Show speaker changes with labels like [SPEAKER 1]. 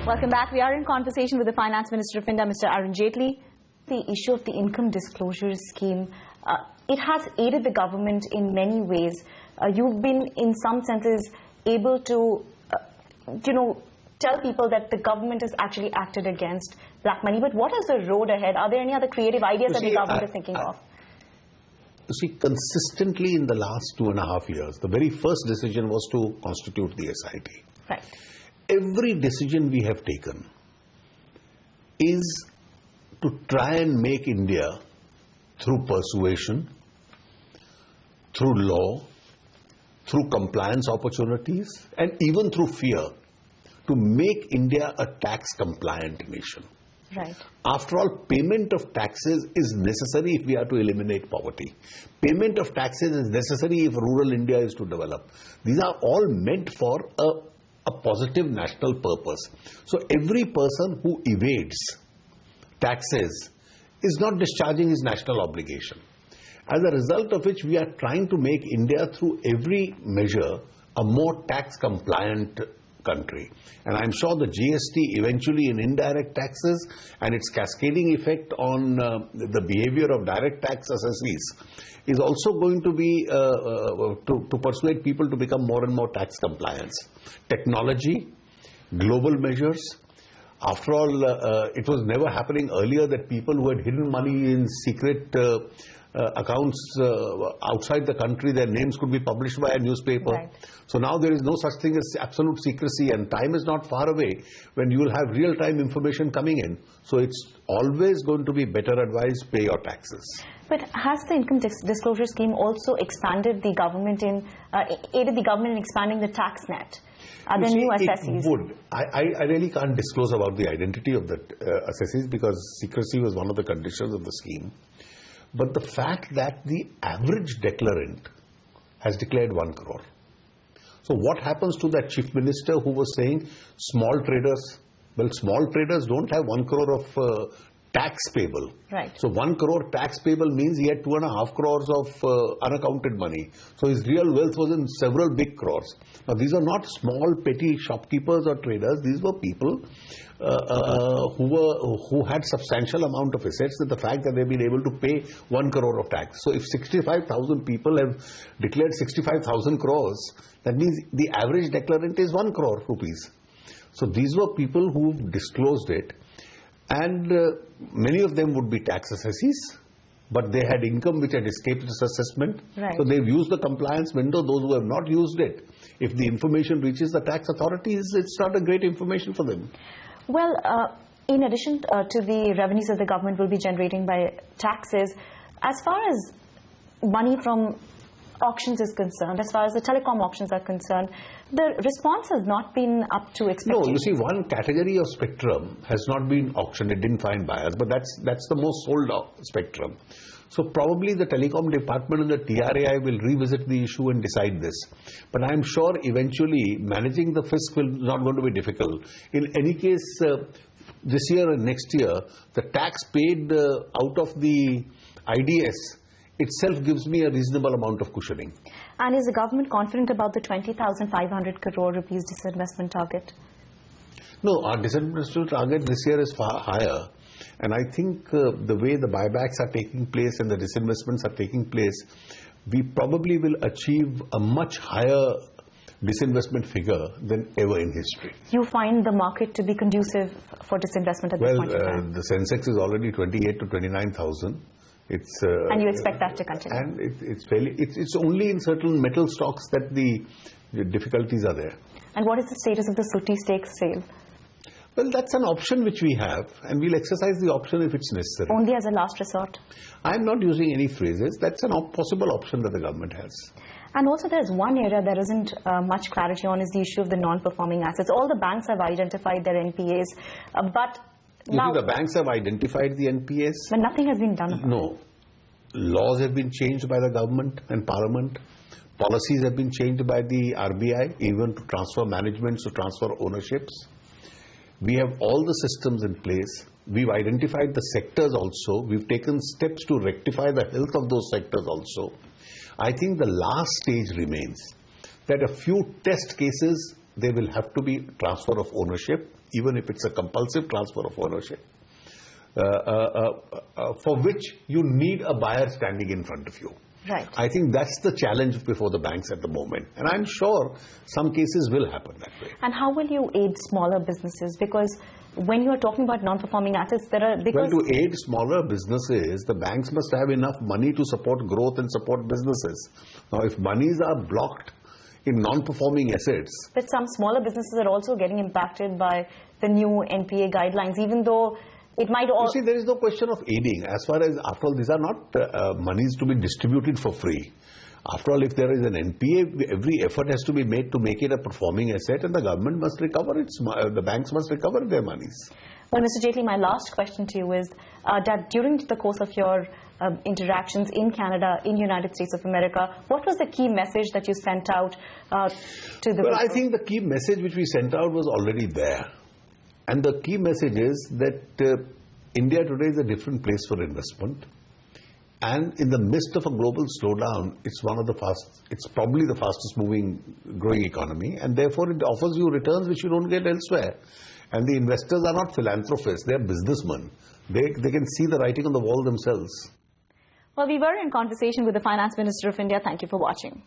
[SPEAKER 1] Welcome back. We are in conversation with the Finance Minister of India, Mr. Jaitley. The issue of the income disclosure scheme, it has aided the government in many ways. You've been, in some senses, able to, tell people that the government has actually acted against black money. But what is the road ahead? Are there any other creative ideas that the government is thinking of?
[SPEAKER 2] You see, consistently in the last 2.5 years, the very first decision was to constitute the SIT.
[SPEAKER 1] Right.
[SPEAKER 2] Every decision we have taken is to try and make India, through persuasion, through law, through compliance opportunities, and even through fear, to make India a tax-compliant nation.
[SPEAKER 1] Right.
[SPEAKER 2] After all, payment of taxes is necessary if we are to eliminate poverty. Payment of taxes is necessary if rural India is to develop. These are all meant for a positive national purpose. So every person who evades taxes is not discharging his national obligation. As a result of which, we are trying to make India, through every measure, a more tax-compliant country. And I'm sure the GST eventually in indirect taxes and its cascading effect on the behavior of direct tax assessees is also going to be to persuade people to become more and more tax compliant. Technology, global measures. After all, it was never happening earlier that people who had hidden money in secret accounts outside the country, their names could be published by a newspaper.
[SPEAKER 1] Right.
[SPEAKER 2] So now there is no such thing as absolute secrecy, and time is not far away when you will have real-time information coming in. So it's always going to be better advised, pay your taxes.
[SPEAKER 1] But has the income disclosure scheme also expanded the government aided the government in expanding the tax net? Are there new assessees?
[SPEAKER 2] It would. I really can't disclose about the identity of the assessees because secrecy was one of the conditions of the scheme. But the fact that the average declarant has declared 1 crore. So what happens to that chief minister who was saying small traders? Well, small traders don't have 1 crore of tax payable.
[SPEAKER 1] Right.
[SPEAKER 2] So 1 crore tax payable means he had 2.5 crores of unaccounted money. So his real wealth was in several big crores. Now these are not small petty shopkeepers or traders. These were people who had substantial amount of assets, and the fact that they've been able to pay 1 crore of tax. So if 65,000 people have declared 65,000 crores, that means the average declarant is 1 crore rupees. So these were people who disclosed it, and many of them would be tax assessees, but they had income which had escaped this assessment.
[SPEAKER 1] Right.
[SPEAKER 2] So they've used the compliance window. Those who have not used it, if the information reaches the tax authorities, it's not a great information for them.
[SPEAKER 1] Well, in addition to the revenues that the government will be generating by taxes, as far as money from auctions is concerned, as far as the telecom auctions are concerned, the response has not been up to expectations.
[SPEAKER 2] No, you see, one category of spectrum has not been auctioned. It didn't find buyers, but that's the most sold spectrum. So probably the telecom department and the TRAI will revisit the issue and decide this. But I'm sure eventually managing the fisc will not going to be difficult. In any case, this year and next year, the tax paid out of the IDS itself gives me a reasonable amount of cushioning.
[SPEAKER 1] And is the government confident about the 20,500 crore rupees disinvestment target?
[SPEAKER 2] No, our disinvestment target this year is far higher. And I think the way the buybacks are taking place and the disinvestments are taking place, we probably will achieve a much higher disinvestment figure than ever in history.
[SPEAKER 1] You find the market to be conducive for disinvestment at this point in time?
[SPEAKER 2] The Sensex is already 28 to 29,000.
[SPEAKER 1] And you expect that to continue?
[SPEAKER 2] And it's only in certain metal stocks that the difficulties are there.
[SPEAKER 1] And what is the status of the Sutti stakes sale?
[SPEAKER 2] Well, that's an option which we have, and we'll exercise the option if it's necessary.
[SPEAKER 1] Only as a last resort?
[SPEAKER 2] I'm not using any phrases. That's an possible option that the government has.
[SPEAKER 1] And also there's one area there isn't much clarity on is the issue of the non-performing assets. All the banks have identified their NPAs, but now,
[SPEAKER 2] the banks have identified the NPAs.
[SPEAKER 1] But nothing has been done about it.
[SPEAKER 2] No. Laws have been changed by the government and parliament. Policies have been changed by the RBI, even to transfer managements, to transfer ownerships. We have all the systems in place. We've identified the sectors also. We've taken steps to rectify the health of those sectors also. I think the last stage remains that a few test cases, there will have to be transfer of ownership. even if it's a compulsive transfer of ownership, for which you need a buyer standing in front of you.
[SPEAKER 1] Right.
[SPEAKER 2] I think that's the challenge before the banks at the moment. And I'm sure some cases will happen that way.
[SPEAKER 1] And how will you aid smaller businesses? Because when you're talking about non-performing assets, there are...
[SPEAKER 2] Well, to aid smaller businesses, the banks must have enough money to support growth and support businesses. Now, if monies are blocked in non-performing assets...
[SPEAKER 1] But some smaller businesses are also getting impacted by the new NPA guidelines, even though it might all...
[SPEAKER 2] You see, there is no question of aiding. As far as, after all, these are not monies to be distributed for free. After all, if there is an NPA, every effort has to be made to make it a performing asset, and the government must recover the banks must recover their monies.
[SPEAKER 1] Well, Mr. Jaitley, my last question to you is that during the course of your interactions in Canada, in United States of America, what was the key message that you sent out to the...
[SPEAKER 2] Well, I think the key message which we sent out was already there. And the key message is that India today is a different place for investment. And in the midst of a global slowdown, it's probably the fastest moving growing economy, and therefore it offers you returns which you don't get elsewhere. And the investors are not philanthropists, they're businessmen. They can see the writing on the wall themselves.
[SPEAKER 1] Well, we were in conversation with the Finance Minister of India. Thank you for watching.